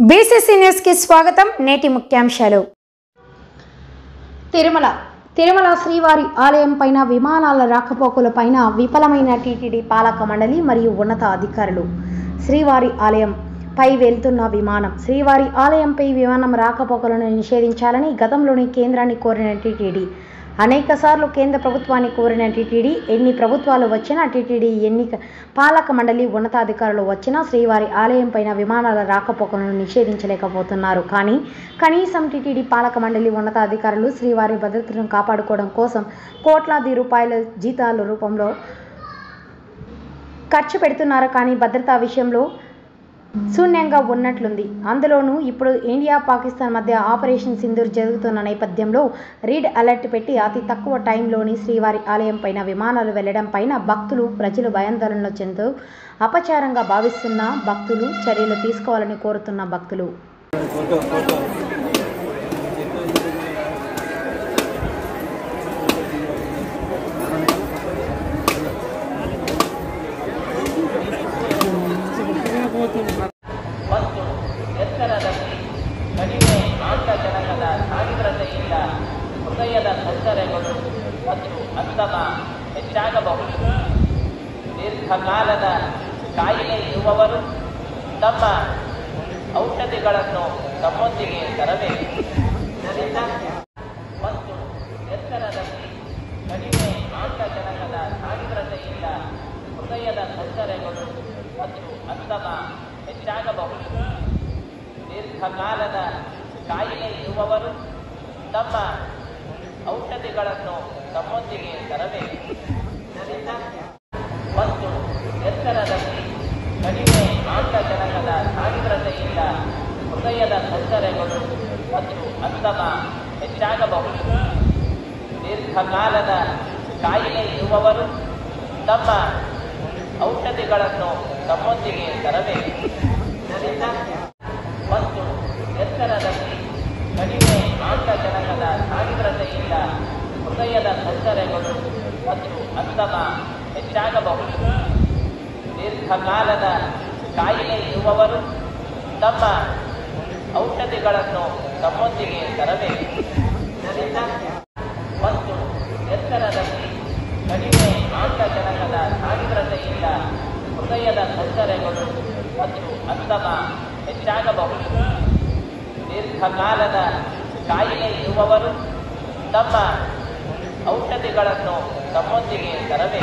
BCC news కి స్వాగతం. నేటి ముఖ్యాంశాలు. తిరుమల శ్రీవారి ఆలయం పైన విమానాల రాకపోకల పైన విఫలమైన టీటీడీ పాలక మండలి మరియు ఉన్నత అధికారులు. శ్రీవారి ఆలయం పై వెళ్తున్న విమానం. శ్రీవారి ఆలయంపై విమానం రాకపోకలను నిషేధించాలని గతంలోని కేంద్రాన్ని కోరిన టీటీడీ, అనేకసార్లు కేంద్ర ప్రభుత్వాన్ని కోరిన టీటీడీ, ఎన్ని ప్రభుత్వాలు వచ్చినా టీటీడీ ఎన్నిక పాలక మండలి ఉన్నతాధికారులు వచ్చినా శ్రీవారి ఆలయం పైన విమానాల రాకపోకలను నిషేధించలేకపోతున్నారు. కానీ కనీసం టీటీడీ పాలక మండలి ఉన్నతాధికారులు శ్రీవారి భద్రతను కాపాడుకోవడం కోసం కోట్లాది రూపాయల జీతాల రూపంలో ఖర్చు పెడుతున్నారు. కానీ భద్రతా విషయంలో శూన్యంగా ఉన్నట్లుంది. అందులోనూ ఇప్పుడు ఇండియా పాకిస్తాన్ మధ్య ఆపరేషన్ సింధూర్ జరుగుతున్న నేపథ్యంలో రెడ్ అలర్ట్ పెట్టి అతి తక్కువ టైంలోని శ్రీవారి ఆలయం పైన విమానాలు వెళ్లడం పైన ప్రజలు భయాందోళనలో చెందుతూ అపచారంగా భావిస్తున్న భక్తులు చర్యలు తీసుకోవాలని కోరుతున్న భక్తులు. ಮತ್ತು ಎತ್ತರದಲ್ಲಿ ಕಡಿಮೆ ಆಮ್ಲಜನಕದ ಸಾಂದ್ರತೆಯಿಂದ ಹೃದಯದ ತೊಂದರೆಗಳು ಮತ್ತು ಅಂತಮ ಹೆಚ್ಚಾಗಬಹುದು. ದೀರ್ಘಕಾಲದ ಕಾಯಿಲೆ ಇರುವವರು ತಮ್ಮ ಔಷಧಿಗಳನ್ನು ತಮ್ಮೊಂದಿಗೆ ತರಬೇಕು. ಮತ್ತು ಎತ್ತರದಲ್ಲಿ ಕಡಿಮೆ ಆಮ್ಲಜನಕದ ಸಾಂದ್ರತೆಯಿಂದ ಹೃದಯದ ತೊಂದರೆಗಳು ಮತ್ತು ಅಂತಮ ಹೆಚ್ಚಾಗಬಹುದು. ದೀರ್ಘಕಾಲದ ಕಾಯಿಲೆ ಇರುವವರು ತಮ್ಮ ಔಷಧಿಗಳನ್ನು ತಮ್ಮೊಂದಿಗೆ ತರಬೇಕು. ಮತ್ತು ಎತ್ತರದಲ್ಲಿ ಕಡಿಮೆ ಆಮ್ಲಜನಕದ ಸಾಂದ್ರತೆಯಿಂದ ಹೃದಯದ ತೊಂದರೆಗಳು ಮತ್ತು ಅಂತಮ ಹೆಚ್ಚಾಗಬಹುದು. ದೀರ್ಘಕಾಲದ ಕಾಯಿಲೆ ಇರುವವರು ತಮ್ಮ ಔಷಧಿಗಳನ್ನು ತಮ್ಮೊಂದಿಗೆ ತರಬೇಕು. ಮತ್ತು ಎತ್ತರದಲ್ಲಿ ಕಡಿಮೆ ಆಮ್ಲಜನಕದ ಸಾಂದ್ರತೆಯಿಂದ ಹೃದಯದ ತೊಂದರೆಗಳು ಮತ್ತು ಅಂತಮ ಹೆಚ್ಚಾಗಬಹುದು. ದೀರ್ಘಕಾಲದ ಕಾಯಿಲೆ ಇರುವವರು ತಮ್ಮ ಔಷಧಿಗಳನ್ನು ತಮ್ಮೊಂದಿಗೆ ತರಬೇಕು. ಮತ್ತು ಎತ್ತರದಲ್ಲಿ ಕಡಿಮೆ ಆಮ್ಲಜನಕದ ಸಾಂದ್ರತೆಯಿಂದ ಹೃದಯದ ತೊಂದರೆಗಳು ಮತ್ತು ಅಂತಮ ಹೆಚ್ಚಾಗಬಹುದು. ದೀರ್ಘಕಾಲದ ಕಾಯಿಲೆ ಇರುವವರು ತಮ್ಮ ಔಷಧಿಗಳನ್ನು ತಮ್ಮೊಂದಿಗೆ ತರಬೇಕು.